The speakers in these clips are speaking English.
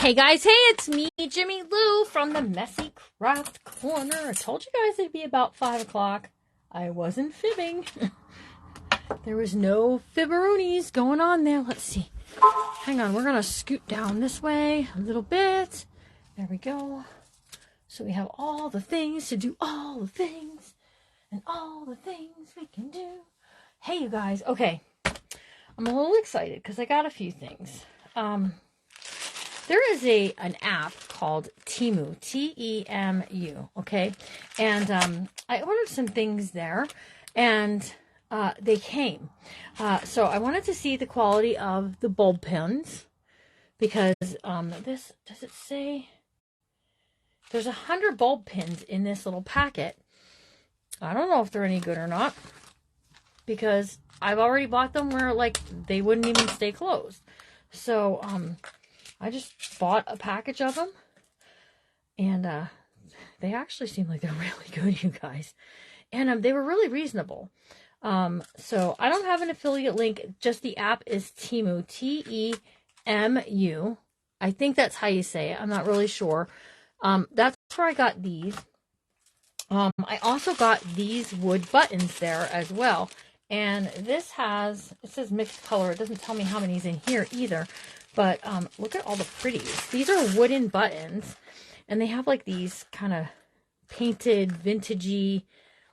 Hey guys, hey, it's me, Jimmy Lou from the Messy Craft Corner. I told you guys it'd be about 5 o'clock. I wasn't fibbing. There was no fibberoonies going on there. Let's see. Hang on, we're going to scoot down this way a little bit. There we go. So we have all the things to do, all the things, and all the things we can do. Hey, you guys. Okay. I'm a little excited because I got a few things. There is an app called Temu, T-E-M-U, okay? And I ordered some things there, and they came. So I wanted to see the quality of the bulb pens, because this, does it say? There's 100 bulb pins in this little packet. I don't know if they're any good or not, because I've already bought them where, like, they wouldn't even stay closed. So, I just bought a package of them, and they actually seem like they're really good, you guys. And they were really reasonable. So I don't have an affiliate link. Just the app is Temu, T-E-M-U. I think that's how you say it. I'm not really sure. That's where I got these. I also got these wood buttons there as well. And this has, it says mixed color. It doesn't tell me how many's in here either. But look at all the pretties. These are wooden buttons, and they have like these kind of painted, vintagey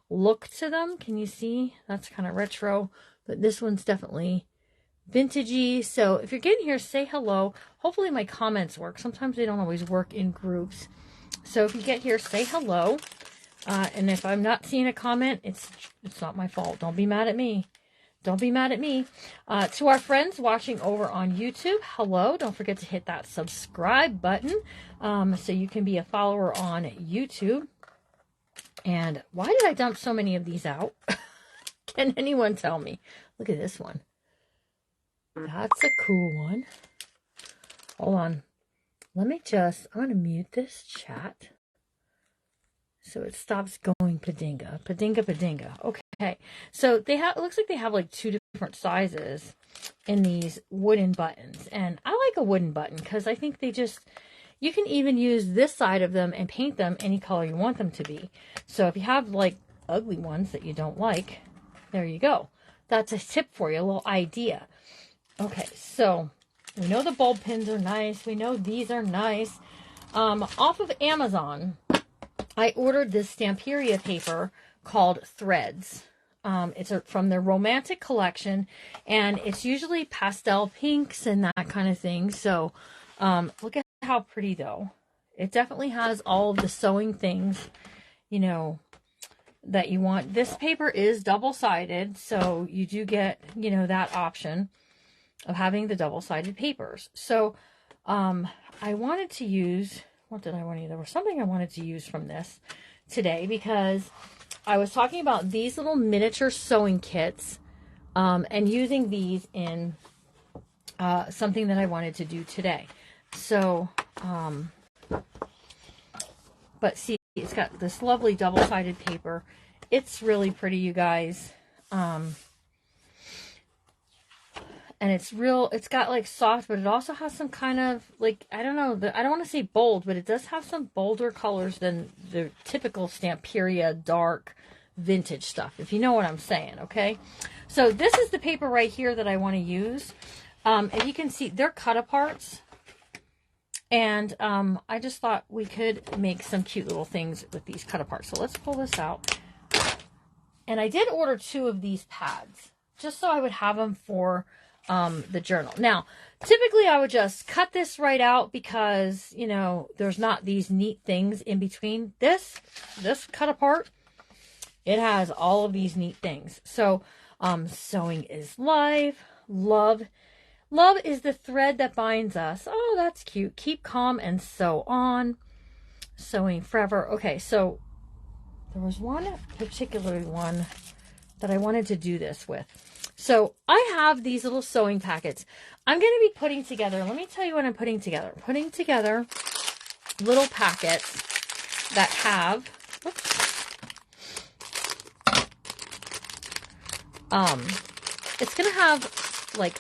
look to them. Can you see? That's kind of retro, but this one's definitely vintagey. So if you're getting here, say hello. Hopefully my comments work. Sometimes they don't always work in groups. So if you get here, say hello. And if I'm not seeing a comment, it's not my fault. Don't be mad at me. Don't be mad at me. To our friends watching over on YouTube, hello. Don't forget to hit that subscribe button so you can be a follower on YouTube. And why did I dump so many of these out? Can anyone tell me? Look at this one. That's a cool one. Hold on. I'm going to mute this chat so it stops going padinga. Padinga, padinga. Okay. So it looks like they have like 2 different sizes in these wooden buttons. And I like a wooden button because I think you can even use this side of them and paint them any color you want them to be. So if you have like ugly ones that you don't like, there you go. That's a tip for you, a little idea. Okay, so we know the bulb pins are nice. We know these are nice. Off of Amazon, I ordered this Stamperia paper called Threads. It's from their Romantic collection, and it's usually pastel pinks and that kind of thing. So look at how pretty, though. It definitely has all of the sewing things, you know, that you want. This paper is double-sided, so you do get, you know, that option of having the double-sided papers. So I wanted to use, what did I want to use? There was something I wanted to use from this today, because I was talking about these little miniature sewing kits and using these in something that I wanted to do today. So, but see, it's got this lovely double-sided paper. It's really pretty, you guys. And it's got like soft, but it also has some kind of like, I don't know, I don't want to say bold, but it does have some bolder colors than the typical Stamperia dark vintage stuff, if you know what I'm saying, okay? So this is the paper right here that I want to use. If you can see, they're cut-aparts. And I just thought we could make some cute little things with these cut-aparts. So let's pull this out. And I did order 2 of these pads, just so I would have them for the journal. Now, typically I would just cut this right out because, you know, there's not these neat things in between. This cut apart, it has all of these neat things. So, sewing is life. Love is the thread that binds us. Oh, that's cute. Keep calm and sew on. Sewing forever. Okay, so there was one particular one that I wanted to do this with. So I have these little sewing packets. I'm going to be putting together, let me tell you what I'm putting together. Putting together little packets that have, it's going to have like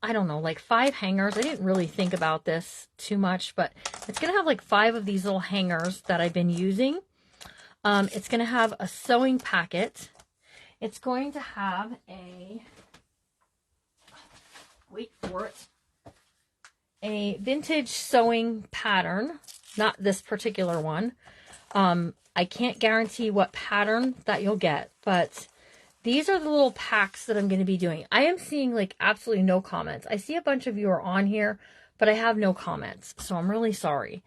I don't know, like 5 hangers. I didn't really think about this too much, but it's going to have like 5 of these little hangers that I've been using. It's going to have a sewing packet. It's going to have a, wait for it, a vintage sewing pattern. Not this particular one. I can't guarantee what pattern that you'll get, but these are the little packs that I'm going to be doing. I am seeing like absolutely no comments. I see a bunch of you are on here, but I have no comments, so I'm really sorry.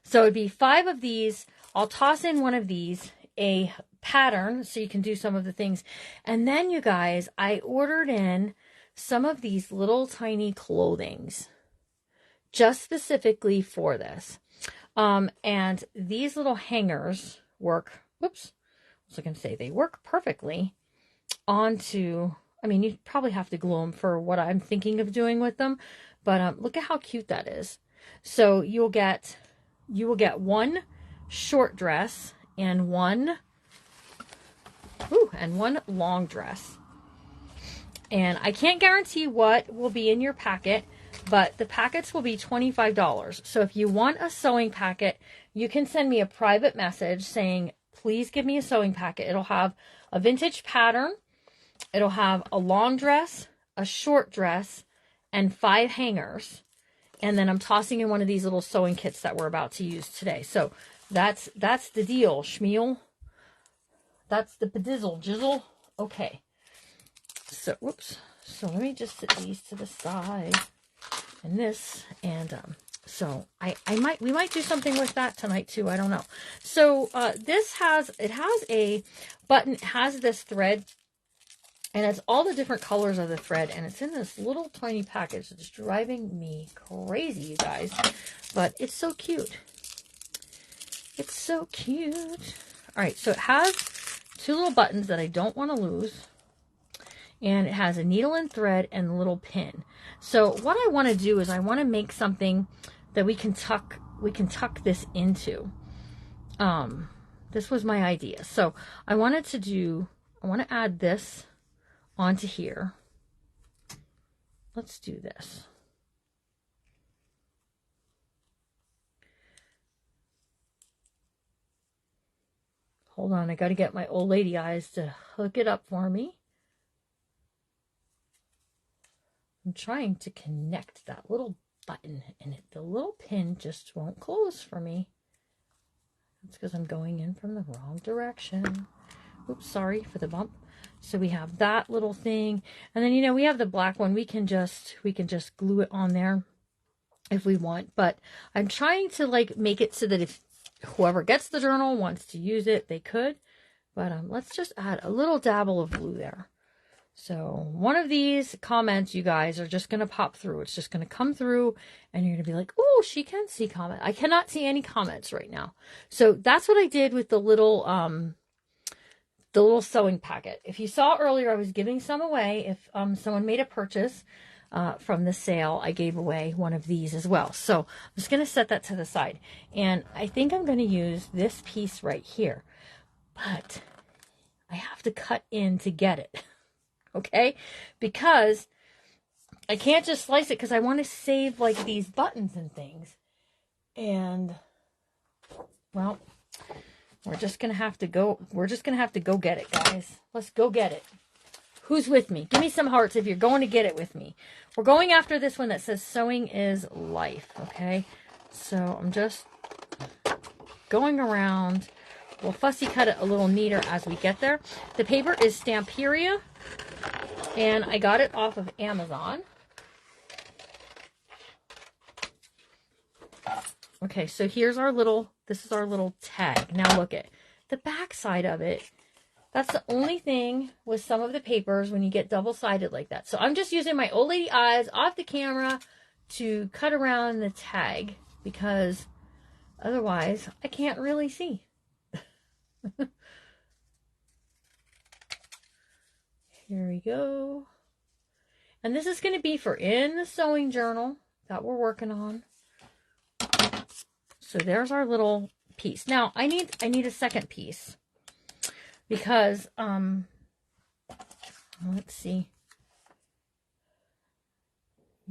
So it'd be 5 of these. I'll toss in one of these, a pattern, so you can do some of the things. And then, you guys, I ordered in some of these little tiny clothings just specifically for this. And these little hangers work, whoops, I was going to say they work perfectly onto, I mean, you probably have to glue them for what I'm thinking of doing with them, but look at how cute that is. So you will get one short dress and one long dress. And I can't guarantee what will be in your packet, but the packets will be $25. So if you want a sewing packet, you can send me a private message saying, please give me a sewing packet. It'll have a vintage pattern. It'll have a long dress, a short dress, and 5 hangers. And then I'm tossing in one of these little sewing kits that we're about to use today. So that's the deal, Schmeal. That's the pedizzle, jizzle. Okay. So, whoops. So let me just set these to the side. And this, and so we might do something with that tonight too. I don't know. So this has a button. It has this thread, and it's all the different colors of the thread, and it's in this little tiny package. It's driving me crazy, you guys, but it's so cute. It's so cute. All right, so it has 2 little buttons that I don't want to lose. And it has a needle and thread and a little pin. So what I want to do is I want to make something that we can tuck this into. This was my idea. So I want to add this onto here. Let's do this. Hold on, I got to get my old lady eyes to hook it up for me. I'm trying to connect that little button, and the little pin just won't close for me. That's because I'm going in from the wrong direction. Oops, sorry for the bump. So we have that little thing, and then, you know, we have the black one. We can just glue it on there if we want, but I'm trying to like make it so that if whoever gets the journal wants to use it, they could. But let's just add a little dabble of glue there. So one of these comments, you guys, are just going to pop through. It's just going to come through, and you're going to be like, oh, she can see comment. I cannot see any comments right now. So that's what I did with the little sewing packet. If you saw earlier, I was giving some away. If someone made a purchase from the sale, I gave away one of these as well. So I'm just going to set that to the side. And I think I'm going to use this piece right here. But I have to cut in to get it. Okay, because I can't just slice it because I want to save like these buttons and things. And well, we're just gonna have to go get it, guys. Let's go get it. Who's with me? Give me some hearts if you're going to get it with me. We're going after this one that says sewing is life. Okay, so I'm just going around. We'll fussy cut it a little neater as we get there. The paper is Stamperia, and I got it off of Amazon. Okay, so here's our little, this is our little tag. Now look at the back side of it. That's the only thing with some of the papers when you get double-sided like that. So I'm just using my old lady eyes off the camera to cut around the tag because otherwise I can't really see. Here we go. And this is going to be for in the sewing journal that we're working on. So there's our little piece. Now I need a second piece because let's see.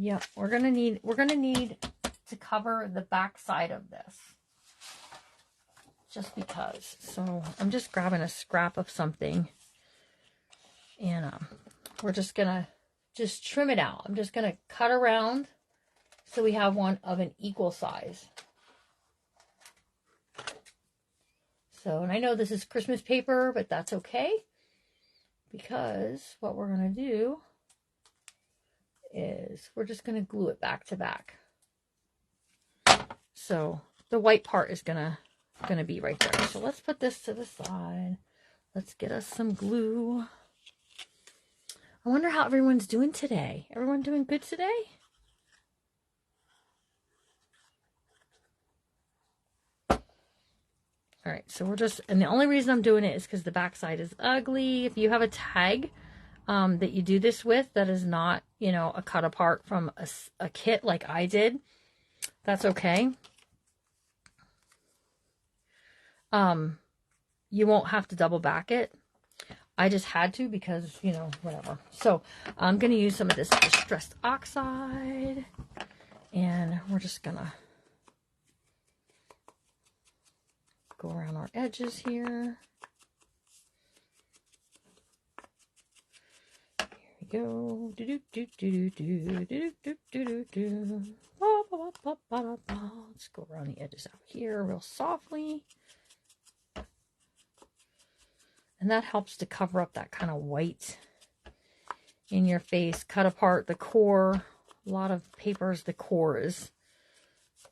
Yep, we're gonna need to cover the back side of this. Just because. So I'm just grabbing a scrap of something. And we're just gonna trim it out. I'm just gonna cut around so we have one of an equal size. So, and I know this is Christmas paper, but that's okay, because what we're gonna do is we're just gonna glue it back to back. So the white part is gonna be right there. So let's put this to the side. Let's get us some glue. I wonder how everyone's doing today. Everyone doing good today? All right, so we're just, and the only reason I'm doing it is because the backside is ugly. If you have a tag that you do this with that is not, you know, a cut apart from a kit like I did, that's okay. You won't have to double back it. I just had to because, you know, whatever. So I'm going to use some of this Distressed Oxide, and we're just going to go around our edges here. Here we go. Let's go around the edges out here real softly. And that helps to cover up that kind of white in your face. Cut apart the core. A lot of papers, the core is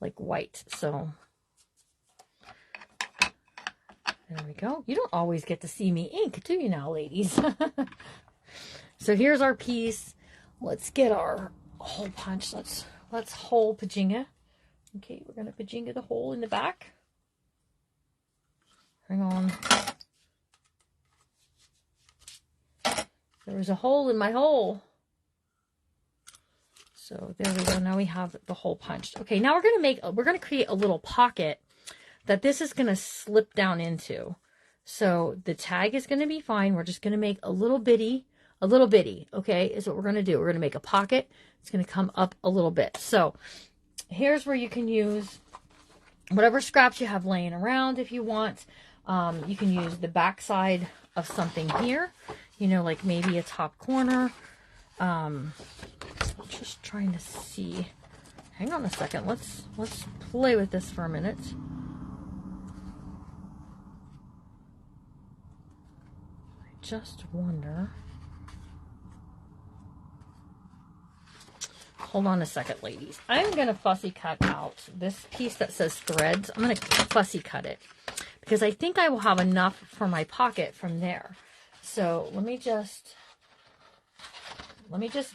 like white. So there we go. You don't always get to see me ink, do you now, ladies? So here's our piece. Let's get our hole punch. Let's hole Pajinga. Okay, we're going to Pajinga the hole in the back. Hang on. There was a hole in my hole. So there we go. Now we have the hole punched. Okay, now we're going to create a little pocket that this is going to slip down into. So the tag is going to be fine. We're just going to make a little bitty, okay, is what we're going to do. We're going to make a pocket. It's going to come up a little bit. So here's where you can use whatever scraps you have laying around if you want. You can use the back side of something here, you know, like maybe a top corner. Just trying to see. Hang on a second. Let's play with this for a minute. I just wonder. Hold on a second, ladies. I'm going to fussy cut out this piece that says threads. I'm going to fussy cut it because I think I will have enough for my pocket from there. So let me just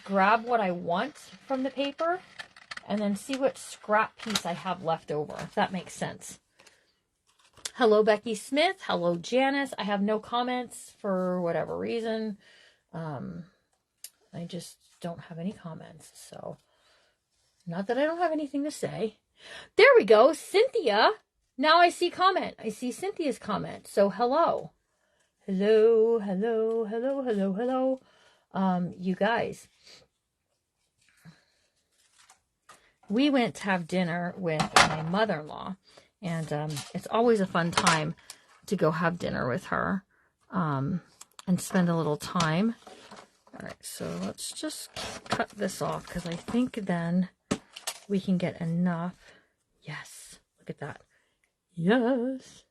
grab what I want from the paper and then see what scrap piece I have left over, if that makes sense. Hello, Becky Smith. Hello, Janice. I have no comments for whatever reason. I just don't have any comments. So, not that I don't have anything to say. There we go. Cynthia. Now I see comment. I see Cynthia's comment. So, hello. Hello, hello, hello, hello, hello. You guys. We went to have dinner with my mother-in-law. And it's always a fun time to go have dinner with her and spend a little time. All right, so let's just cut this off because I think then we can get enough. Yes, look at that. Yes.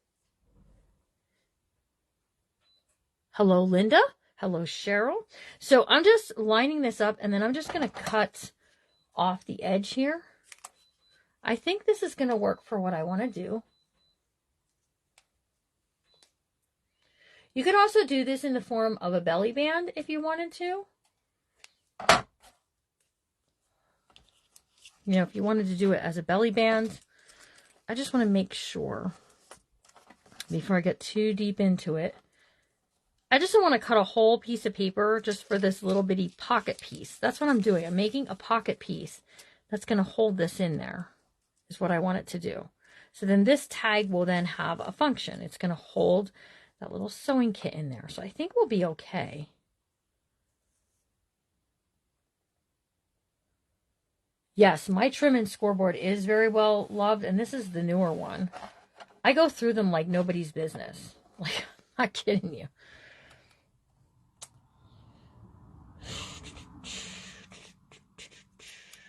Hello, Linda. Hello, Cheryl. So I'm just lining this up and then I'm just going to cut off the edge here. I think this is going to work for what I want to do. You could also do this in the form of a belly band if you wanted to. You know, if you wanted to do it as a belly band. I just want to make sure before I get too deep into it. I just don't want to cut a whole piece of paper just for this little bitty pocket piece. That's what I'm doing. I'm making a pocket piece that's going to hold this in there. Is what I want it to do. So then this tag will then have a function. It's going to hold that little sewing kit in there. So I think we'll be okay. Yes, my trim and scoreboard is very well loved, and this is the newer one. I go through them like nobody's business. Like, I'm not kidding you.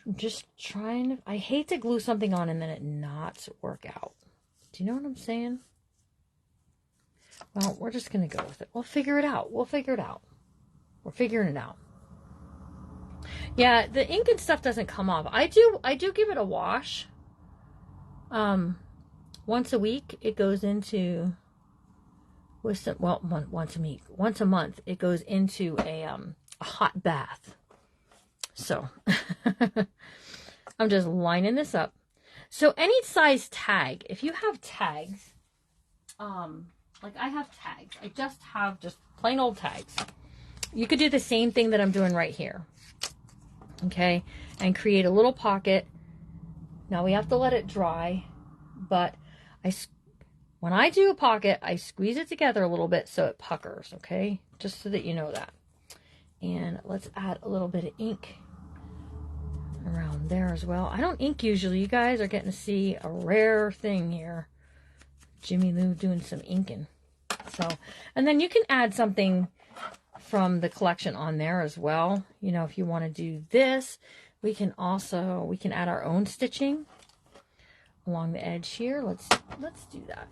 I'm just trying to, I hate to glue something on and then it not work out. Do you know what I'm saying? Well, we're just going to go with it. We'll figure it out. We'll figure it out. We're figuring it out. Yeah, the ink and stuff doesn't come off. I do give it a wash. Once a week it goes into once a month it goes into a hot bath. So I'm just lining this up. So any size tag, if you have tags, like I have tags, I just have plain old tags. You could do the same thing that I'm doing right here. Okay, and create a little pocket. Now we have to let it dry, but when I do a pocket, I squeeze it together a little bit so it puckers, okay? Just so that you know that. And let's add a little bit of ink around there as well. I don't ink usually. You guys are getting to see a rare thing here. Jimmy Lou doing some inking. So, and then you can add something from the collection on there as well. You know, if you want to do this, we can add our own stitching along the edge here. Let's do that.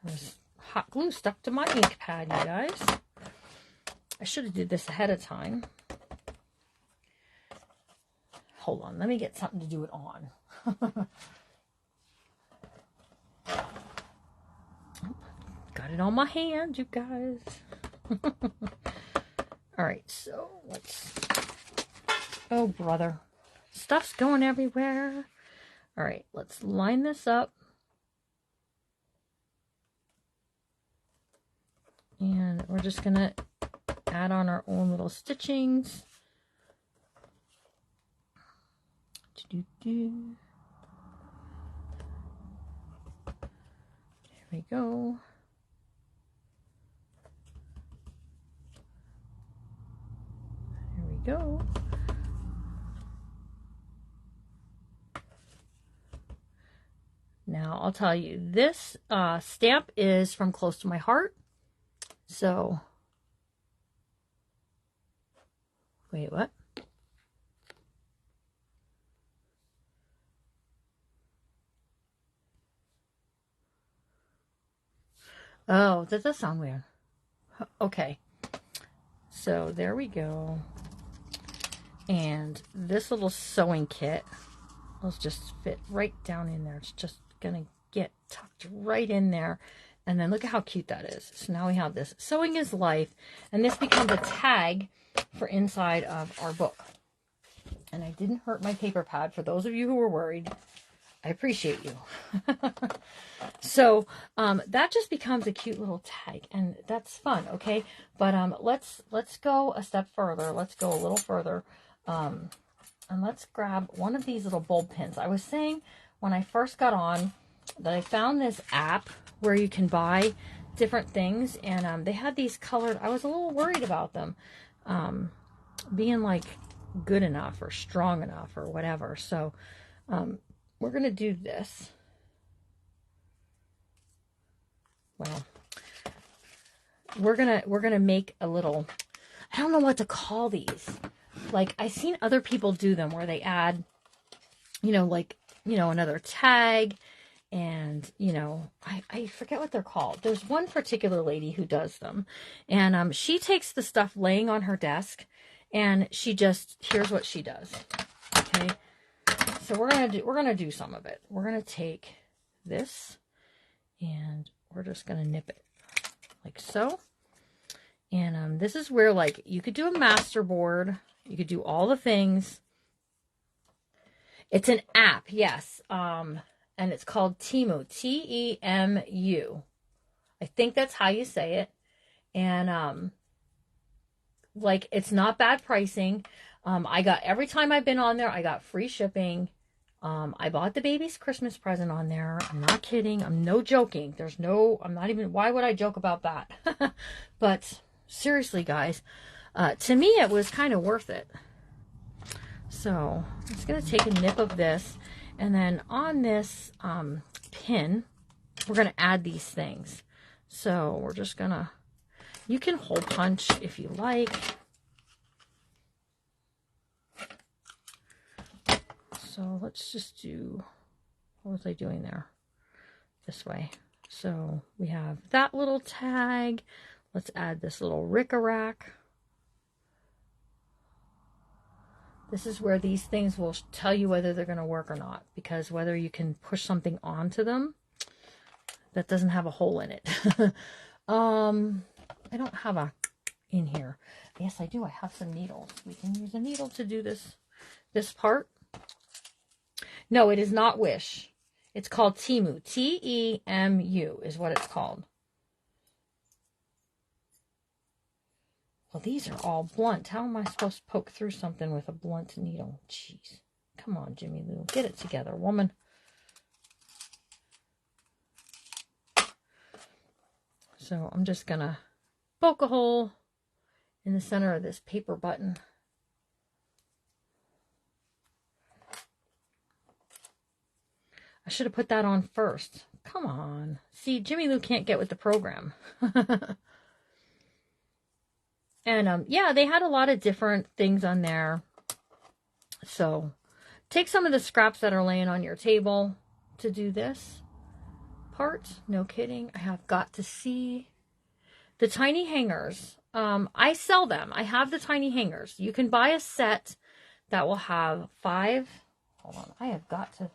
There's hot glue stuck to my ink pad, you guys. I should have did this ahead of time. Hold on, let me get something to do it on. Got it on my hand, you guys. All right, so let's... Oh, brother. Stuff's going everywhere. All right, let's line this up. And we're just going to add on our own little stitchings. There we go. There we go. Now, I'll tell you, this stamp is from Close to My Heart. So, wait, what? Oh, that does sound weird. Okay. So, there we go. And this little sewing kit will just fit right down in there. It's just going to get tucked right in there. And then look at how cute that is. So now we have this. Sewing is Life. And this becomes a tag for inside of our book. And I didn't hurt my paper pad. For those of you who were worried, I appreciate you. So that just becomes a cute little tag. And that's fun, okay? But let's go a step further. Let's go a little further. And let's grab one of these little bulb pins. I was saying when I first got on that I found this app where you can buy different things, and they had these colored. I was a little worried about them being like good enough or strong enough or whatever. So we're gonna do this. Well, we're gonna make a little, I don't know what to call these. Like, I've seen other people do them where they add, another tag. And, I forget what they're called. There's one particular lady who does them. And she takes the stuff laying on her desk. And here's what she does. Okay. So we're going to do some of it. We're going to take this. And we're just going to nip it. Like so. And this is where, like, you could do a master board. You could do all the things. It's an app, yes. And it's called Temu, T-E-M-U. I think that's how you say it. And, it's not bad pricing. Every time I've been on there, I got free shipping. I bought the baby's Christmas present on there. I'm not kidding. I'm no joking. Why would I joke about that? But seriously, guys, To me, it was kind of worth it. So I'm just going to take a nip of this, and then on this pin, we're going to add these things. So we're just going to, you can hole punch if you like. So let's just do, what was I doing there? This way. So we have that little tag. Let's add this little rick-a-rack. This is where these things will tell you whether they're going to work or not, because whether you can push something onto them that doesn't have a hole in it. I don't have a in here. Yes, I do. I have some needles. We can use a needle to do this part. No, it is not Wish. It's called Temu. T-E-M-U is what it's called. Well, these are all blunt. How am I supposed to poke through something with a blunt needle? Jeez. Come on, Jimmy Lou. Get it together, woman. So I'm just going to poke a hole in the center of this paper button. I should have put that on first. Come on. See, Jimmy Lou can't get with the program. And yeah, they had a lot of different things on there. So take some of the scraps that are laying on your table to do this part. No kidding. I have got to see the tiny hangers. I sell them. I have the tiny hangers. You can buy a set that will have 5. Hold on. I have got to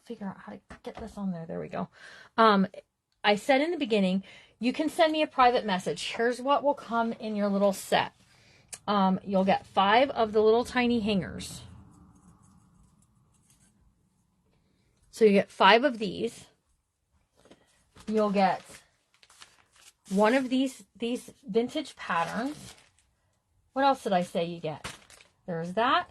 figure out how to get this on there. There we go. I said in the beginning, you can send me a private message. Here's what will come in your little set. You'll get 5 of the little tiny hangers. So you get 5 of these. You'll get one of these vintage patterns. What else did I say you get? There's that.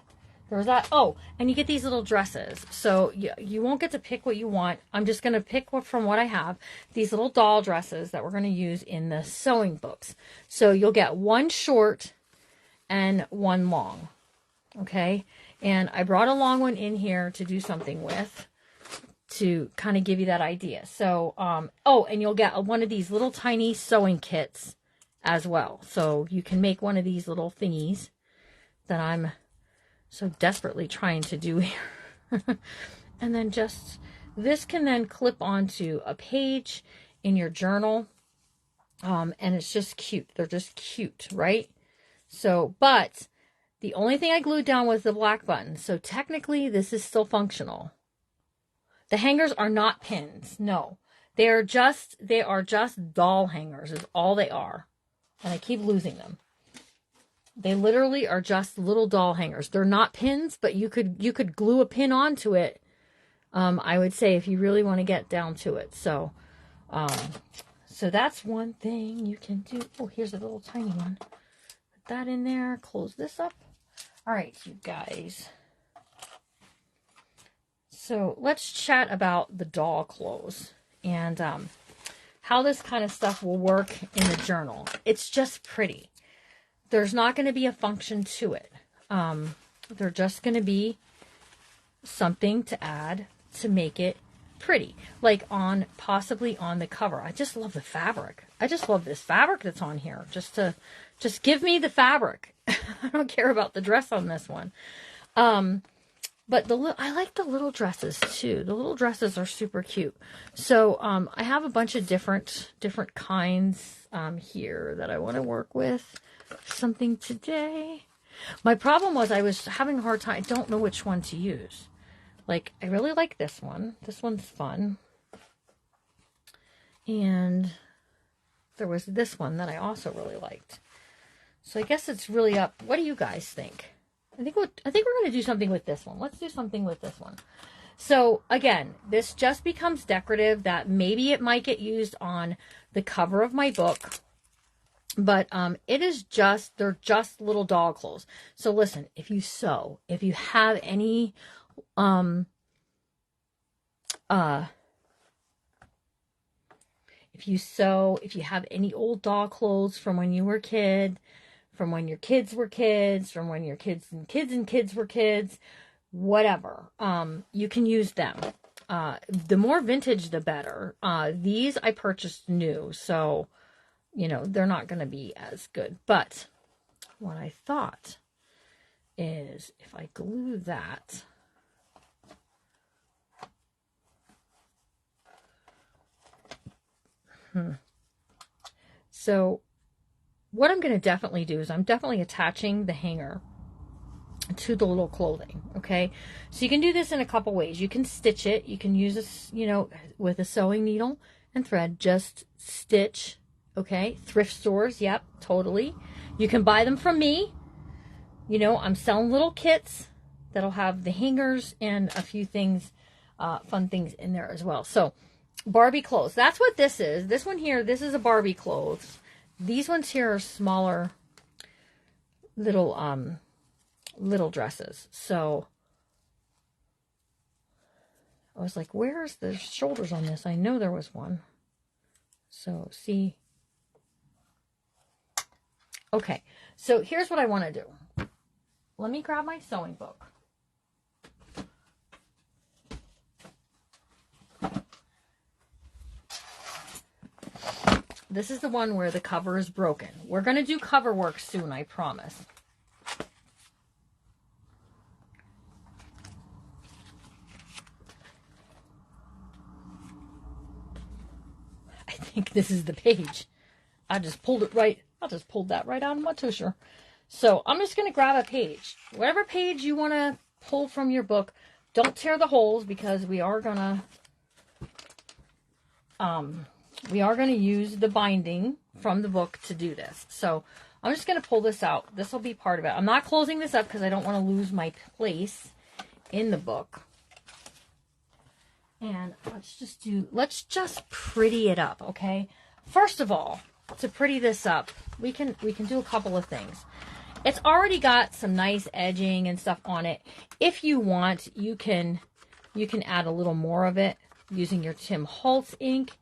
There's that. Oh, and you get these little dresses. So you won't get to pick what you want. I'm just going to pick from what I have. These little doll dresses that we're going to use in the sewing books. So you'll get 1 short and 1 long. Okay. And I brought a long one in here to do something with, to kind of give you that idea. So, oh, and you'll get one of these little tiny sewing kits as well. So you can make one of these little thingies that I'm so desperately trying to do here. And then just, this can then clip onto a page in your journal. And it's just cute. They're just cute, right? So, but the only thing I glued down was the black button. So technically this is still functional. The hangers are not pins. No, they are just doll hangers is all they are. And I keep losing them. They literally are just little doll hangers. They're not pins, but you could glue a pin onto it. I would say if you really want to get down to it. So, so that's one thing you can do. Oh, here's a little tiny one. Put that in there. Close this up. All right, you guys. So let's chat about the doll clothes and how this kind of stuff will work in the journal. It's just pretty. There's not going to be a function to it. They're just going to be something to add to make it pretty. Like possibly on the cover. I just love the fabric. I just love this fabric that's on here. Just give me the fabric. I don't care about the dress on this one. But I like the little dresses too. The little dresses are super cute. So I have a bunch of different kinds here that I want to work with. Something today. My problem was I was having a hard time. I don't know which one to use. Like, I really like this one. This one's fun. And there was this one that I also really liked. So I guess it's really up. What do you guys think? I think we're going to do something with this one. Let's do something with this one. So again, this just becomes decorative. That maybe it might get used on the cover of my book. But it is just, they're just little doll clothes. So listen, if you sew, if you have any, if you have any old doll clothes from when you were a kid, from when your kids were kids, from when your kids and kids were kids, whatever. You can use them. The more vintage, the better. These I purchased new, so, you know, they're not going to be as good. But what I thought is if I glue that, so what I'm going to definitely do is I'm definitely attaching the hanger to the little clothing. Okay, so you can do this in a couple ways. You can stitch it. You can use this, you know, with a sewing needle and thread, just stitch. Okay, thrift stores, yep, totally. You can buy them from me. You know, I'm selling little kits that'll have the hangers and a few things, fun things in there as well. So Barbie clothes, that's what this is. This one here, this is a Barbie clothes. These ones here are smaller little little dresses. So I was like, where's the shoulders on this? I know there was one. So see. Okay, so here's what I want to do. Let me grab my sewing book. This is the one where the cover is broken. We're going to do cover work soon, I promise. I think this is the page. I just pulled it right. I just pulled that right out of my tusher. So I'm just going to grab a page. Whatever page you want to pull from your book. Don't tear the holes because we are going to use the binding from the book to do this. So I'm just going to pull this out. This will be part of it. I'm not closing this up because I don't want to lose my place in the book. And let's just pretty it up, okay? First of all, to pretty this up, we can do a couple of things. It's already got some nice edging and stuff on it. If you want, you can add a little more of it using your Tim Holtz ink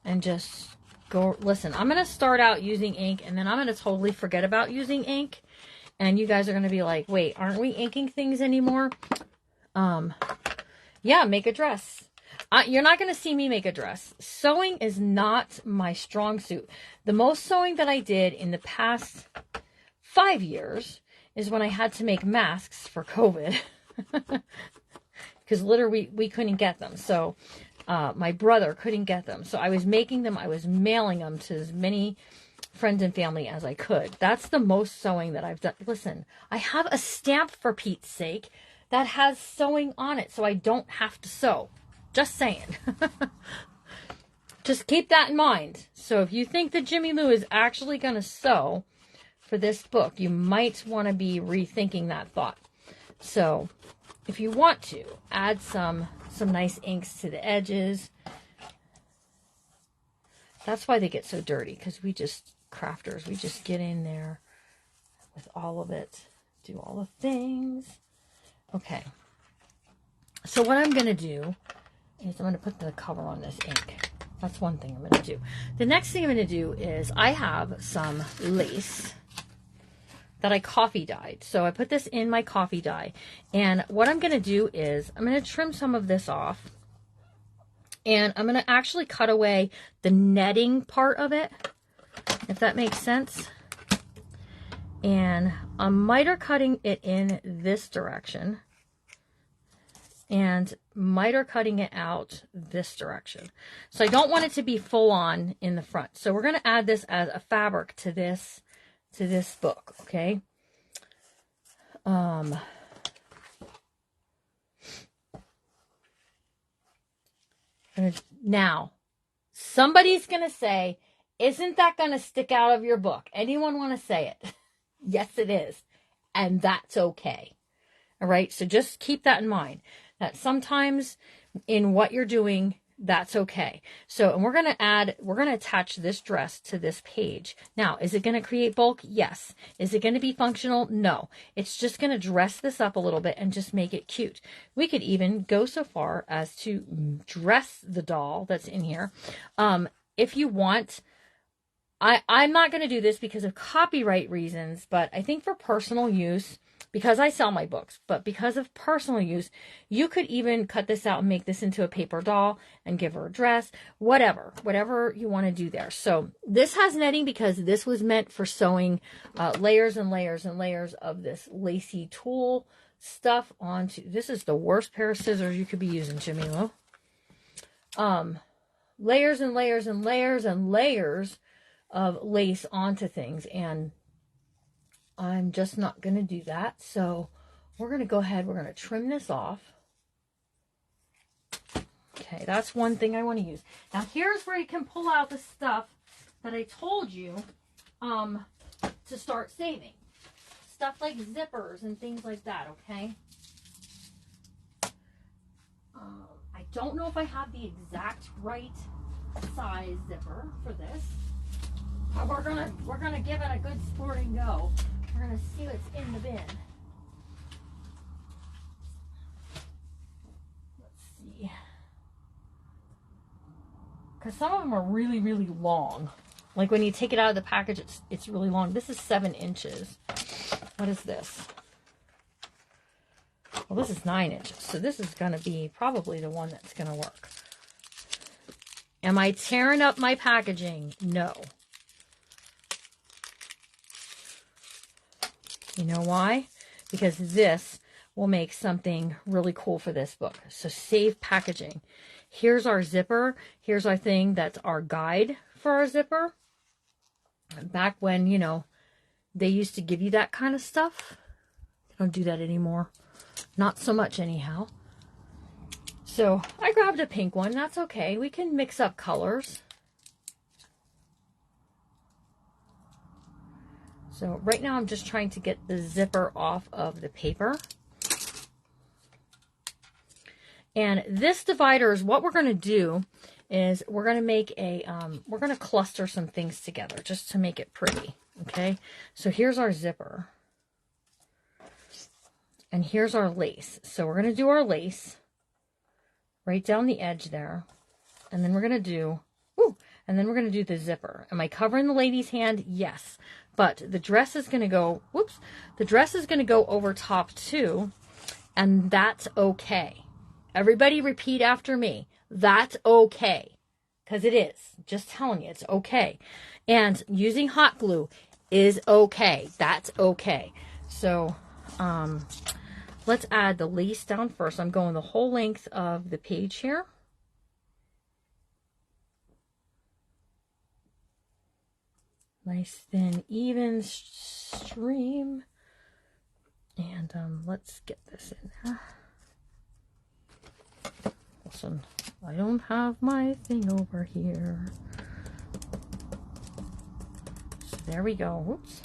and just go. Listen, I'm going to start out using ink and then I'm going to totally forget about using ink. And you guys are going to be like, wait, aren't we inking things anymore? Yeah, make a dress. You're not going to see me make a dress. Sewing is not my strong suit. The most sewing that I did in the past 5 years is when I had to make masks for COVID. Because literally we couldn't get them. So my brother couldn't get them. So I was making them. I was mailing them to as many friends and family as I could. That's the most sewing that I've done. Listen, I have a stamp, for Pete's sake, that has sewing on it. So I don't have to sew. Just saying. Just keep that in mind. So if you think that Jimmy Lou is actually going to sew for this book, you might want to be rethinking that thought. So if you want to, add some nice inks to the edges. That's why they get so dirty, because we just, crafters, we just get in there with all of it, do all the things. Okay. So what I'm going to do is I'm going to put the cover on this ink. That's one thing I'm going to do. The next thing I'm going to do is I have some lace that I coffee dyed. So I put this in my coffee dye. And what I'm going to do is I'm going to trim some of this off. And I'm going to actually cut away the netting part of it, if that makes sense. And I'm miter cutting it in this direction. And miter cutting it out this direction. So I don't want it to be full on in the front. So we're going to add this as a fabric to this book, okay? Now, somebody's going to say, isn't that going to stick out of your book? Anyone want to say it? Yes, it is. And that's okay. All right, so just keep that in mind. That sometimes in what you're doing, that's okay. So, and we're going to attach this dress to this page. Now, is it going to create bulk? Yes. Is it going to be functional? No. It's just going to dress this up a little bit and just make it cute. We could even go so far as to dress the doll that's in here. If you want, I'm not going to do this because of copyright reasons, but I think for personal use, because I sell my books, but because of personal use, you could even cut this out and make this into a paper doll and give her a dress, whatever you want to do there. So this has netting because this was meant for sewing layers and layers and layers of this lacy tulle stuff onto. This is the worst pair of scissors you could be using, Jamila. Layers and layers and layers and layers of lace onto things, and I'm just not going to do that. So we're going to go ahead, we're going to trim this off. Okay, that's one thing I want to use. Now here's where you can pull out the stuff that I told you to start saving. Stuff like zippers and things like that, okay? I don't know if I have the exact right size zipper for this. But we're gonna give it a good sporting go. We're gonna see what's in the bin. Let's see. Because some of them are really, really long. Like when you take it out of the package, it's really long. This is 7 inches. What is this? Well, this is 9 inches. So this is gonna be probably the one that's gonna work. Am I tearing up my packaging? No. You know why? Because this will make something really cool for this book. So save packaging. Here's our zipper. Here's our thing that's our guide for our zipper. Back when, you know, they used to give you that kind of stuff. They don't do that anymore. Not so much anyhow. So I grabbed a pink one. That's okay. We can mix up colors. So right now I'm just trying to get the zipper off of the paper. And this divider is what we're going to do is we're going to make a, we're going to cluster some things together just to make it pretty. Okay. So here's our zipper. And here's our lace. So we're going to do our lace right down the edge there. And then we're going to do, and then we're going to do the zipper. Am I covering the lady's hand? Yes. But the dress is going to go, the dress is going to go over top too. And that's okay. Everybody repeat after me. That's okay. Because it is. Just telling you, it's okay. And using hot glue is okay. That's okay. So, let's add the lace down first. I'm going the whole length of the page here. Nice, thin, even stream. And let's get this in there. Listen, I don't have my thing over here. So there we go. Whoops.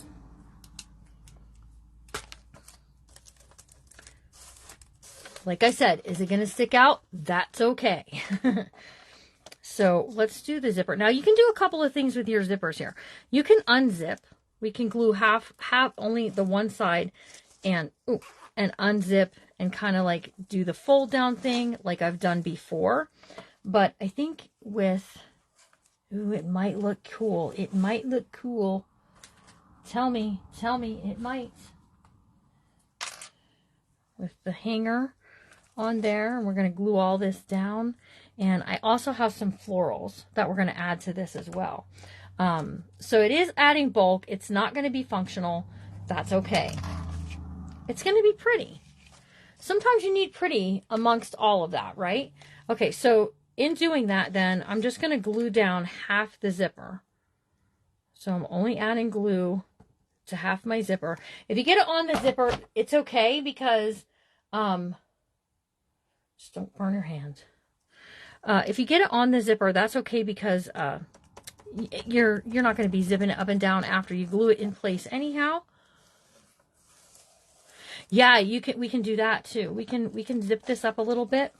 Like I said, is it going to stick out? That's okay. So let's do the zipper. Now you can do a couple of things with your zippers here. You can unzip. We can glue half only the one side and unzip and kind of like do the fold down thing like I've done before. But I think with, it might look cool. It might look cool. Tell me, it might. With the hanger on there, and we're going to glue all this down. And I also have some florals that we're going to add to this as well. So it is adding bulk. It's not going to be functional. That's okay. It's going to be pretty. Sometimes you need pretty amongst all of that, right? Okay, so in doing that, then I'm just going to glue down half the zipper. So I'm only adding glue to half my zipper. If you get it on the zipper, it's okay because just don't burn your hand. If you get it on the zipper, that's okay because you're not going to be zipping it up and down after you glue it in place anyhow. Yeah, we can do that too. We can zip this up a little bit,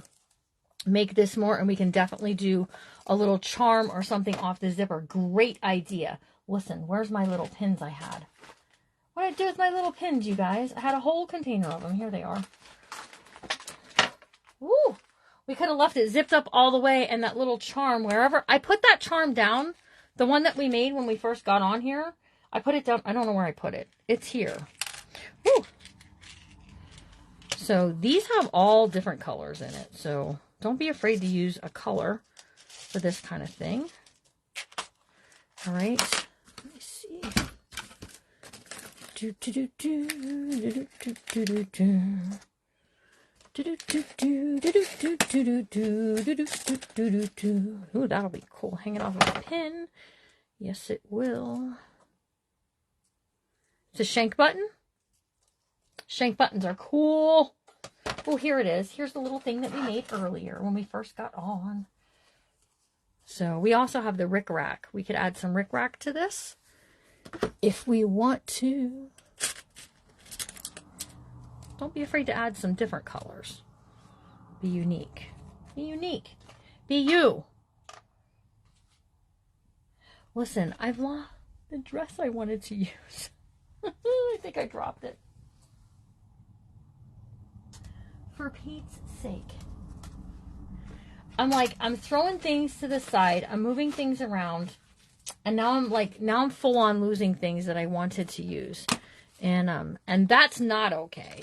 make this more, and we can definitely do a little charm or something off the zipper. Great idea. Listen, where's my little pins I had? What did I do with my little pins, you guys? I had a whole container of them. Here they are. Woo! We could have left it zipped up all the way and that little charm wherever. I put that charm down The one that we made when we first got on here, I put it down. I don't know where I put it. It's here. Woo. So these have all different colors in it. So don't be afraid to use a color for this kind of thing. All right. Let me see. Ooh, that'll be cool. Hanging off of a pin. Yes, it will. It's a shank button. Shank buttons are cool. Oh, here it is. Here's the little thing that we made earlier when we first got on. So we also have the rickrack. We could add some rickrack to this if we want to. Don't be afraid to add some different colors. Be unique. Be unique. Be you. Listen, I've lost the dress I wanted to use. I think I dropped it. For Pete's sake. I'm throwing things to the side. I'm moving things around. And now I'm full on losing things that I wanted to use. And that's not okay.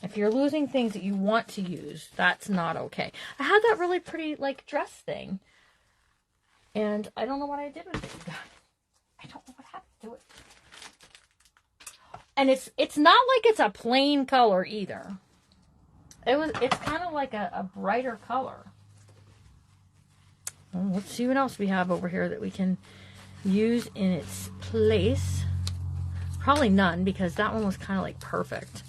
If you're losing things that you want to use, that's not okay. I had that really pretty dress thing. And I don't know what I did with it. I don't know what happened to it. And it's not like it's a plain color either. It's kind of like a brighter color. Well, let's see what else we have over here that we can use in its place. Probably none, because that one was kind of perfect.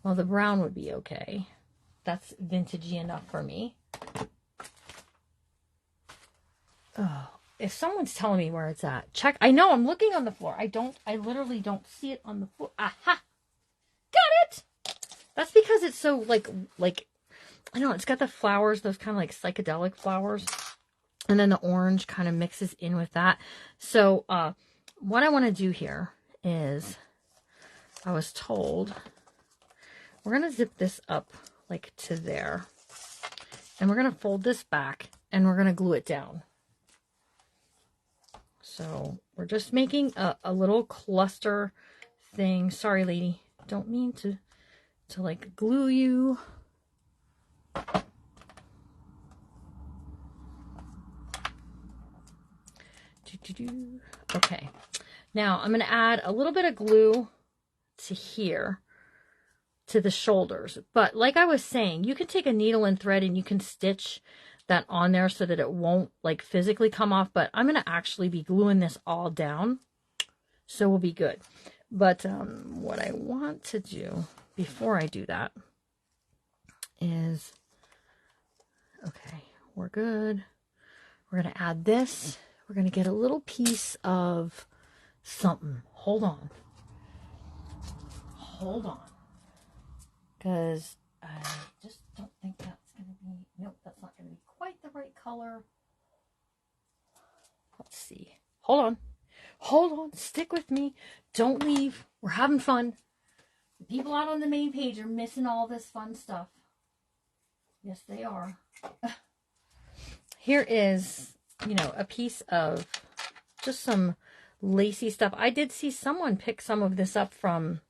Well, the brown would be okay. That's vintagey enough for me. Oh, if someone's telling me where it's at, check. I know, I'm looking on the floor. I literally don't see it on the floor. Aha! Got it! That's because it's so, I don't know, it's got the flowers, those kind of psychedelic flowers. And then the orange kind of mixes in with that. So, what I want to do here is, I was told, we're going to zip this up to there. And we're going to fold this back and we're going to glue it down. So we're just making a little cluster thing. Sorry, lady. Don't mean to glue you. Okay. Now I'm going to add a little bit of glue to here, to the shoulders. But like I was saying, you can take a needle and thread and you can stitch that on there so that it won't physically come off. But I'm going to actually be gluing this all down, so we'll be good. But what I want to do before I do that is, okay, we're good. We're going to add this. We're going to get a little piece of something. Hold on. Hold on. Because I just don't think that's going to be, nope, that's not going to be quite the right color. Let's see. Hold on. Hold on. Stick with me. Don't leave. We're having fun. The people out on the main page are missing all this fun stuff. Yes, they are. Here is, a piece of just some lacy stuff. I did see someone pick some of this up from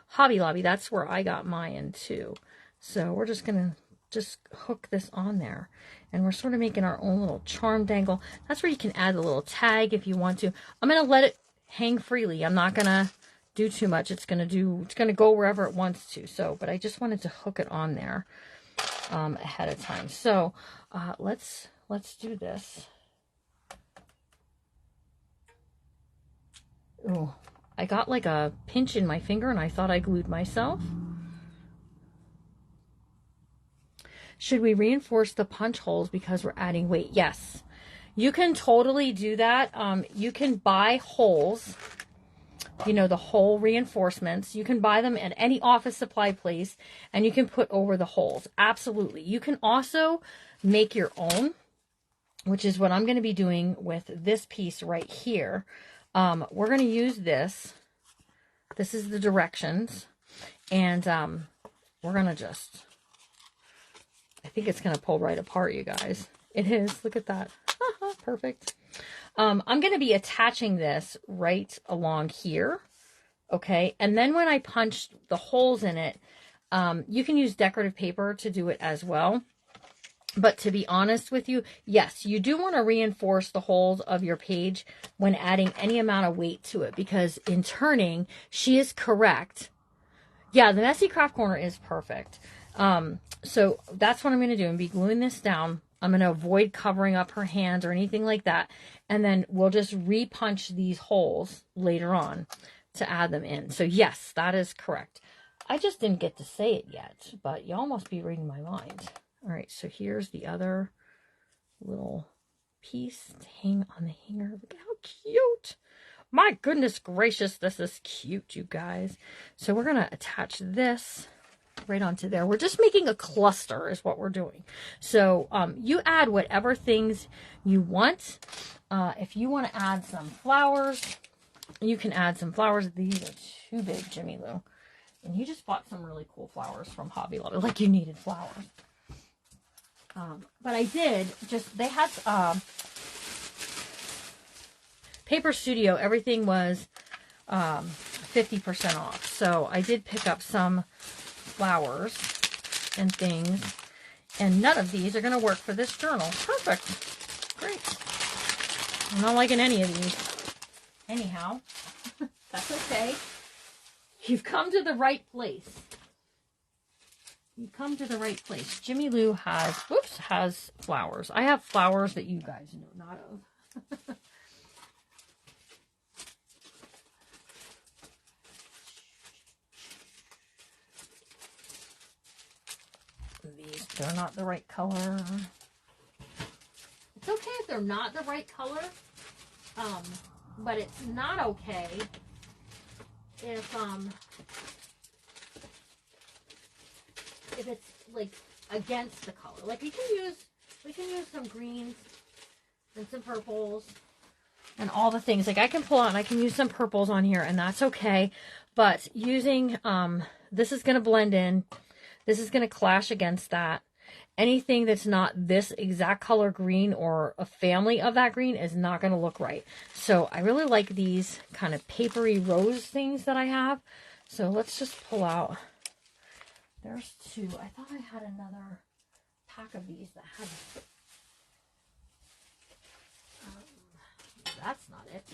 Hobby Lobby. That's where I got mine too. So we're just going to hook this on there. And we're sort of making our own little charm dangle. That's where you can add a little tag if you want to. I'm going to let it hang freely. I'm not going to do too much. It's going to go wherever it wants to. So, but I just wanted to hook it on there ahead of time. So let's do this. Oh, I got a pinch in my finger and I thought I glued myself. Should we reinforce the punch holes because we're adding weight? Yes, you can totally do that. You can buy holes, the hole reinforcements. You can buy them at any office supply place and you can put over the holes. Absolutely. You can also make your own, which is what I'm going to be doing with this piece right here. We're going to use this. This is the directions. And we're going to just I think it's going to pull right apart, you guys. It is. Look at that. Perfect. I'm going to be attaching this right along here. Okay. And then when I punch the holes in it, you can use decorative paper to do it as well. But to be honest with you, yes, you do want to reinforce the holes of your page when adding any amount of weight to it, because in turning, she is correct. Yeah, the Messy Craft Corner is perfect. So that's what I'm going to do. I'm be gluing this down. I'm going to avoid covering up her hands or anything like that. And then we'll just repunch these holes later on to add them in. So yes, that is correct. I just didn't get to say it yet, but y'all must be reading my mind. All right, so here's the other little piece to hang on the hanger. Look at how cute. My goodness gracious, this is cute, you guys. So we're going to attach this right onto there. We're just making a cluster is what we're doing. So you add whatever things you want. If you want to add some flowers, you can add some flowers. These are too big, Jimmy Lou. And you just bought some really cool flowers from Hobby Lobby, like you needed flowers. But I did just, they had Paper Studio, everything was 50% off. So I did pick up some flowers and things, and none of these are going to work for this journal. Perfect. Great. I'm not liking any of these. Anyhow, that's okay. You've come to the right place. You come to the right place. Jimmy Lou has flowers. I have flowers that you guys know not of. These, they're not the right color. It's okay if they're not the right color, but it's not okay if it's like against the color. Like we can use some greens and some purples and all the things. Like I can pull out and I can use some purples on here, and that's okay. But using this is going to blend in. This is going to clash against that. Anything that's not this exact color green or a family of that green is not going to look right. So I really like these kind of papery rose things that I have. So let's just pull out. There's two. I thought I had another pack of these that had... that's not it.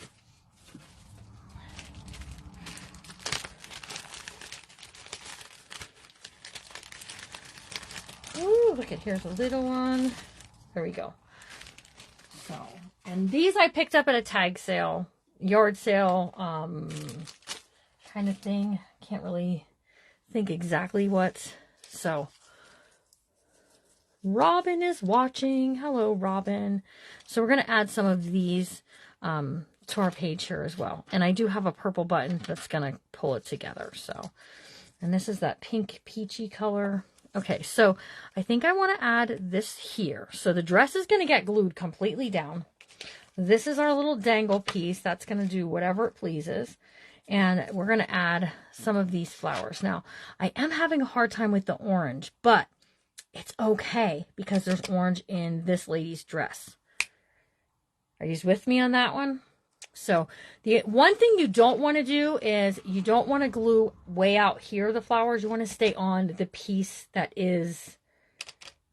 Ooh, look at, here's a little one. There we go. So, and these I picked up at a tag sale, yard sale, kind of thing. Can't really think exactly what. So, Robin is watching. Hello, Robin. So we're going to add some of these to our page here as well. And I do have a purple button that's going to pull it together. So, and this is that pink peachy color. Okay, so I think I want to add this here. So the dress is going to get glued completely down. This is our little dangle piece. That's going to do whatever it pleases. And we're going to add some of these flowers. Now, I am having a hard time with the orange, but it's okay because there's orange in this lady's dress. Are you with me on that one? So the one thing you don't want to do is you don't want to glue way out here the flowers. You want to stay on the piece that is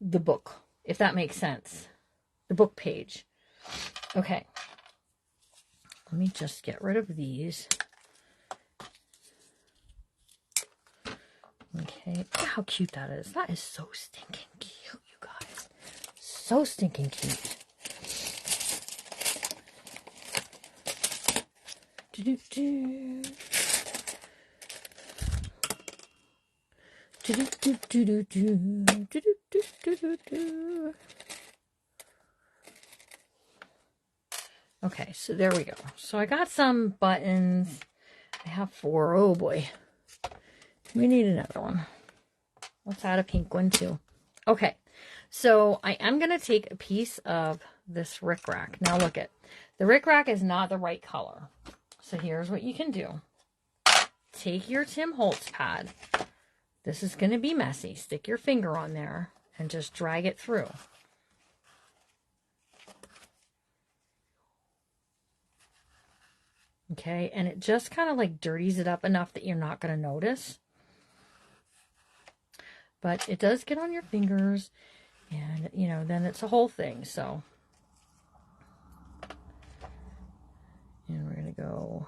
the book, if that makes sense. The book page. Okay. Let me just get rid of these. Okay. Look at how cute that is. That is so stinking cute, you guys. So stinking cute. Okay, so there we go. So I got some buttons. I have 4. Oh boy. We need another one. Let's add a pink one too. Okay, so I am going to take a piece of this rickrack. Now look at, the rickrack is not the right color. So here's what you can do. Take your Tim Holtz pad. This is going to be messy. Stick your finger on there and just drag it through. Okay, and it just kind of like dirties it up enough that you're not going to notice. But it does get on your fingers, and, you know, then it's a whole thing, so. And we're going to go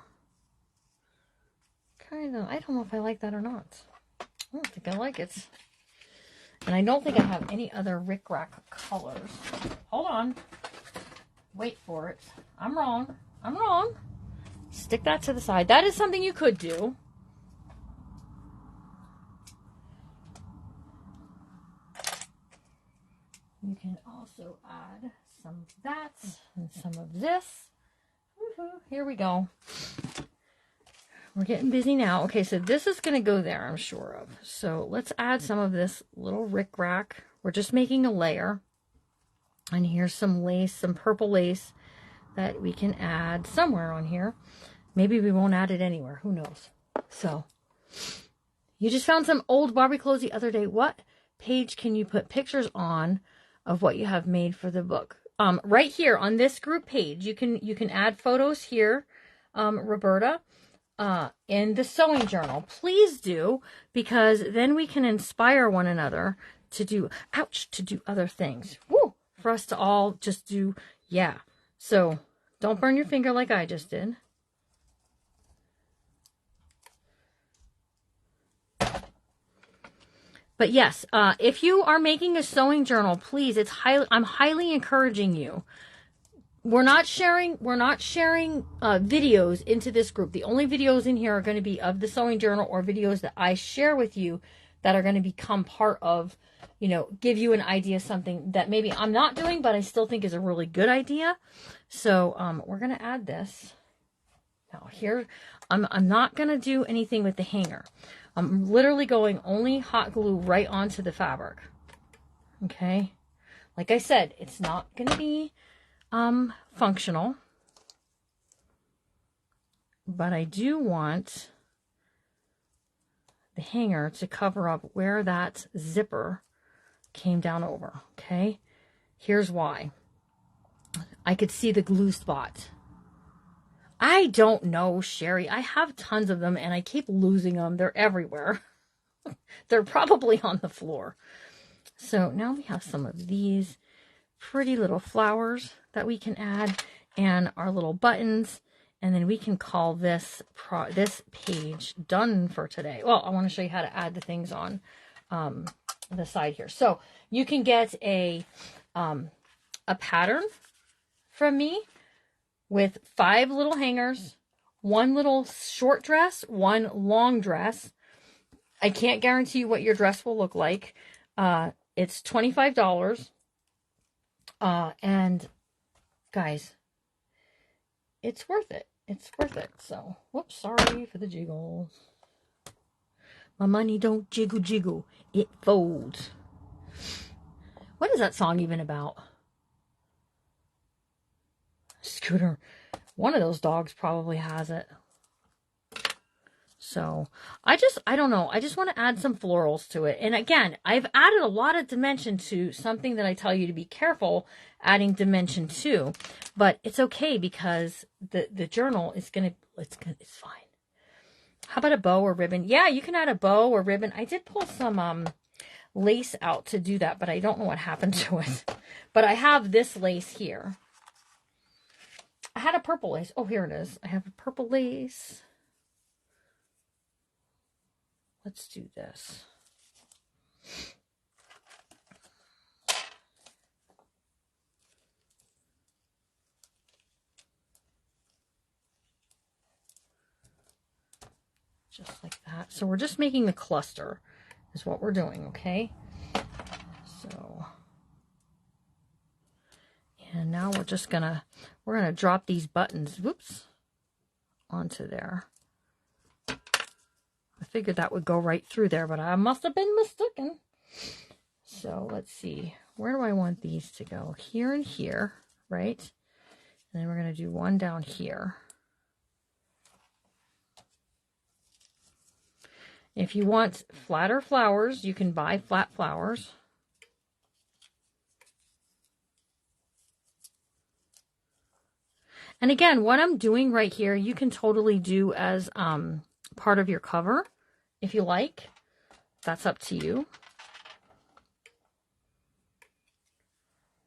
kind of, I don't know if I like that or not. I don't think I like it. And I don't think I have any other Rick Rack colors. Hold on. Wait for it. I'm wrong. I'm wrong. Stick that to the side. That is something you could do. You can also add some of that and some of this. Woohoo, here we go. We're getting busy now. Okay, so this is going to go there, I'm sure of. So let's add some of this little Rick Rack. We're just making a layer. And here's some lace, some purple lace that we can add somewhere on here. Maybe we won't add it anywhere. Who knows? So, you just found some old Barbie clothes the other day. What page can you put pictures on of what you have made for the book? Right here on this group page, you can add photos here, Roberta, in the sewing journal. Please do, because then we can inspire one another to do, to do other things. Woo! For us to all just do, yeah. So, don't burn your finger like I just did. But yes, if you are making a sewing journal, please, I'm highly encouraging you. We're not sharing videos into this group. The only videos in here are going to be of the sewing journal or videos that I share with you that are going to become part of, you know, give you an idea of something that maybe I'm not doing, but I still think is a really good idea. So we're going to add this. Now here, I'm not going to do anything with the hanger. I'm literally going only hot glue right onto the fabric. Okay. Like I said, it's not going to be functional. But I do want the hanger to cover up where that zipper came down over. Okay. Here's why. I could see the glue spot. I don't know, Sherry. I have tons of them and I keep losing them. They're everywhere. They're probably on the floor. So now we have some of these pretty little flowers that we can add and our little buttons. And then we can call this page done for today. Well, I want to show you how to add the things on the side here. So you can get a pattern from me with 5 little hangers, 1 little short dress, 1 long dress. I can't guarantee you what your dress will look like. It's $25. And guys, it's worth it. It's worth it. So, whoops, sorry for the jiggles. My money don't jiggle jiggle. It folds. What is that song even about? Scooter. One of those dogs probably has it. So, I don't know. I just want to add some florals to it. And again, I've added a lot of dimension to something that I tell you to be careful adding dimension to. But it's okay because the journal is it's fine. How about a bow or ribbon? Yeah, you can add a bow or ribbon. I did pull some lace out to do that, but I don't know what happened to it. But I have this lace here. I had a purple lace. Oh, here it is. I have a purple lace. Let's do this. Just like that. So we're just making the cluster is what we're doing, okay? So, and now we're gonna drop these buttons, whoops, onto there. I figured that would go right through there, but I must have been mistaken. So let's see. Where do I want these to go? Here and here, right? And then we're going to do one down here. If you want flatter flowers, you can buy flat flowers. And again, what I'm doing right here, you can totally do as part of your cover if you like. That's up to you.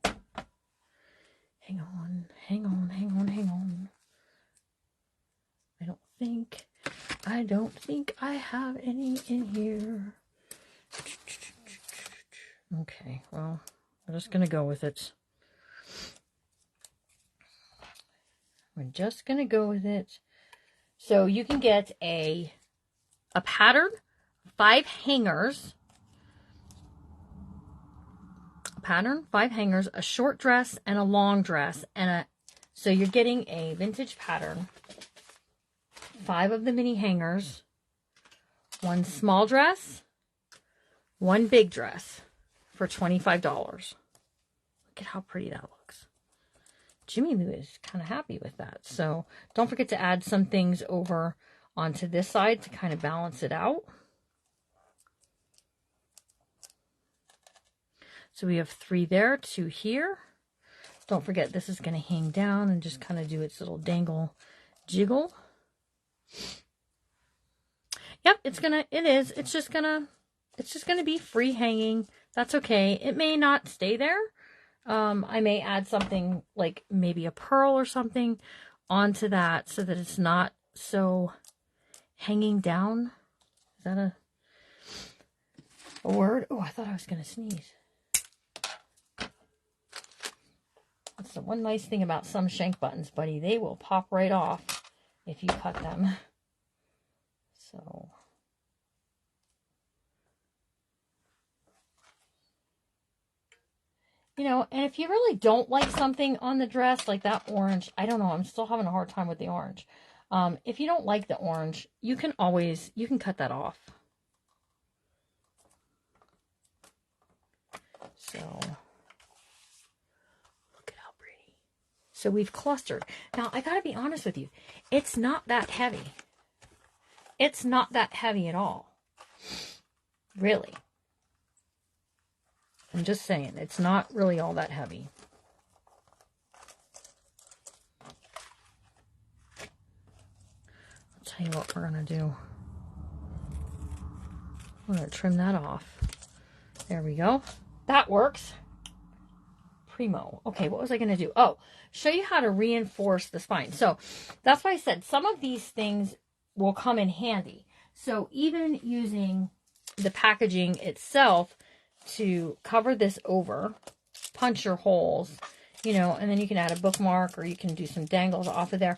Hang on, hang on, hang on, hang on. I don't think I have any in here. Okay, well, we're just going to go with it. We're just going to go with it. So you can get a pattern, 5 hangers, a short dress and a long dress, so you're getting a vintage pattern, 5 of the mini hangers, 1 small dress, 1 big dress for $25. Look at how pretty that looks. Jimmy Lou is kind of happy with that. So don't forget to add some things over onto this side to kind of balance it out. So we have 3 there, 2 here. Don't forget this is going to hang down and just kind of do its little dangle jiggle. Yep, it's just gonna be free hanging. That's okay. It may not stay there. I may add something like maybe a pearl or something onto that so that it's not so hanging down. Is that a word? Oh, I thought I was gonna sneeze. That's the one nice thing about some shank buttons, buddy. They will pop right off if you cut them. So, you know, and if you really don't like something on the dress, like that orange, I don't know, I'm still having a hard time with the orange. If you don't like the orange, you can cut that off. So, look at how pretty. So we've clustered. Now, I gotta be honest with you, it's not that heavy. It's not that heavy at all. Really. I'm just saying, it's not really all that heavy. I'll tell you what we're going to do. I'm going to trim that off. There we go. That works. Primo. Okay, what was I going to do? Oh, show you how to reinforce the spine. So that's why I said some of these things will come in handy. So even using the packaging itself to cover this over, punch your holes, you know, and then you can add a bookmark or you can do some dangles off of there.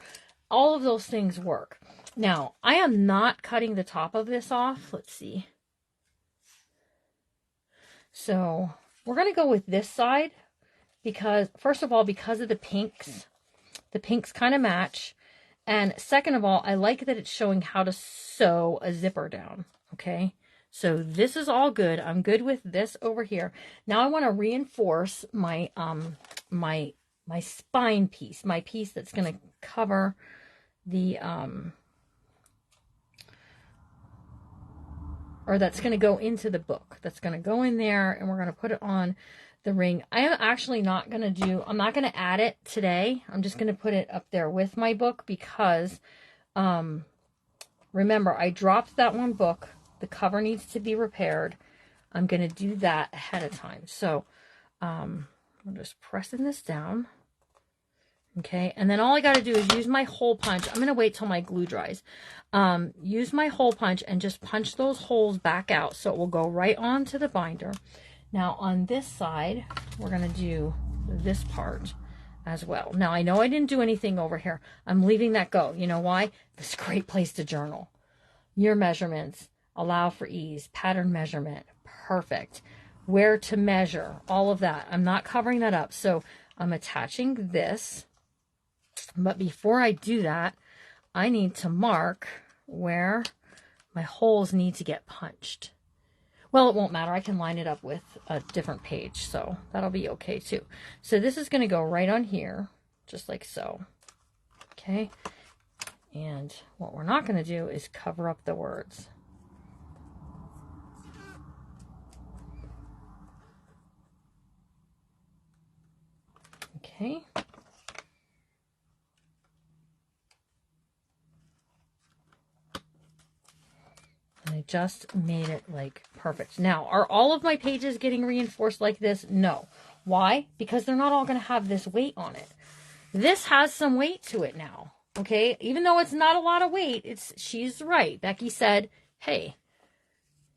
All of those things work. Now, I am not cutting the top of this off. Let's see. So we're going to go with this side because, first of all, because of the pinks kind of match. And second of all, I like that it's showing how to sew a zipper down. Okay. So this is all good. I'm good with this over here. Now I want to reinforce my, my spine piece, my piece that's going to cover the, or that's going to go into the book. That's going to go in there and we're going to put it on the ring. I am actually not going to I'm not going to add it today. I'm just going to put it up there with my book because, remember, I dropped that one book. The cover needs to be repaired. I'm going to do that ahead of time. So, I'm just pressing this down. Okay. And then all I got to do is use my hole punch. I'm going to wait till my glue dries. Use my hole punch and just punch those holes back out. So it will go right onto the binder. Now on this side, we're going to do this part as well. Now I know I didn't do anything over here. I'm leaving that go. You know why? This is a great place to journal. Your measurements, allow for ease, pattern measurement, perfect. Where to measure, all of that. I'm not covering that up. So I'm attaching this. But before I do that, I need to mark where my holes need to get punched. Well, it won't matter. I can line it up with a different page, so that'll be okay too. So this is going to go right on here, just like so. Okay. And what we're not going to do is cover up the words. Okay. And I just made it like perfect. Now, are all of my pages getting reinforced like this? No. Why? Because they're not all going to have this weight on it. This has some weight to it now. Okay? Even though it's not a lot of weight, she's right. Becky said, hey,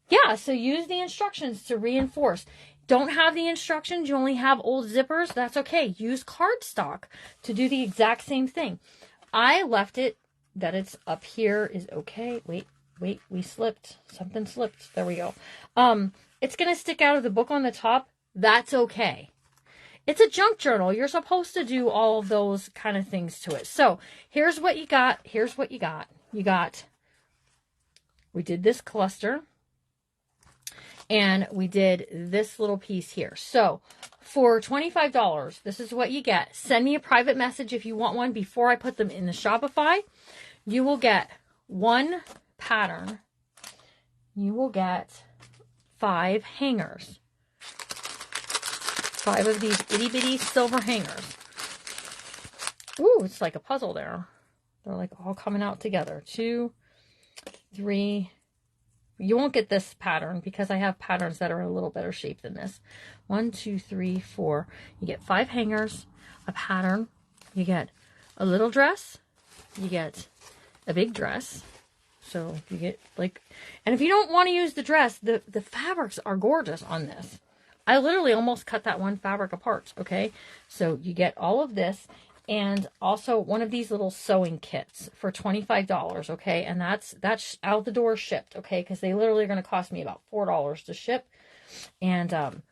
yeah, so use the instructions to reinforce. Don't have the instructions, you only have old zippers, that's okay. Use cardstock to do the exact same thing. I left it that it's up here is okay. Wait, we slipped. Something slipped. There we go. It's going to stick out of the book on the top. That's okay. It's a junk journal. You're supposed to do all of those kind of things to it. So here's what you got. Here's what you got. We did this cluster. And we did this little piece here. So for $25, this is what you get. Send me a private message if you want one before I put them in the Shopify. You will get one pattern. You will get 5 hangers. 5 of these itty bitty silver hangers. Ooh, it's like a puzzle there. They're like all coming out together. 2, 3. You won't get this pattern because I have patterns that are in a little better shape than this. 1, 2, 3, 4. You get 5 hangers, a pattern. You get a little dress. You get a big dress. So you get like, and if you don't want to use the dress, the fabrics are gorgeous on this. I literally almost cut that one fabric apart. Okay. So you get all of this. And also one of these little sewing kits for $25, okay? And that's out the door shipped, okay? Because they literally are going to cost me about $4 to ship. And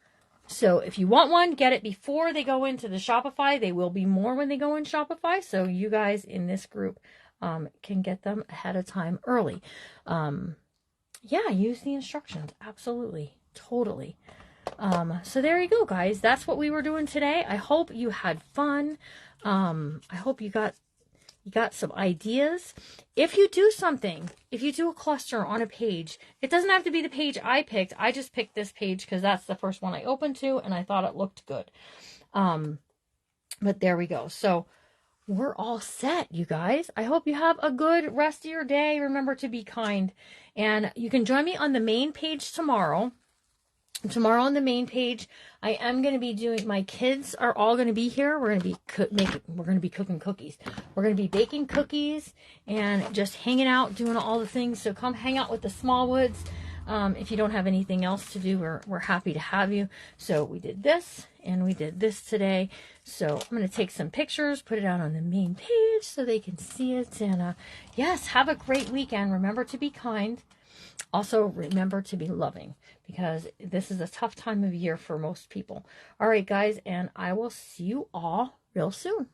so if you want one, get it before they go into the Shopify. They will be more when they go in Shopify. So you guys in this group can get them ahead of time early. Yeah, use the instructions. Absolutely. Totally. So there you go, guys. That's what we were doing today. I hope you had fun. I hope you got some ideas. If you do something, if you do a cluster on a page, it doesn't have to be the page I picked. I just picked this page because that's the first one I opened to and I thought it looked good. But there we go. So we're all set, you guys. I hope you have a good rest of your day. Remember to be kind. And you can join me on the main page tomorrow. Tomorrow on the main page, I am going to be doing, my kids are all going to be here. We're going to be cooking cookies. We're going to be baking cookies and just hanging out, doing all the things. So come hang out with the Smallwoods. If you don't have anything else to do, we're happy to have you. So we did this and we did this today. So I'm going to take some pictures, put it out on the main page so they can see it. And yes, have a great weekend. Remember to be kind. Also, remember to be loving because this is a tough time of year for most people. All right, guys, and I will see you all real soon.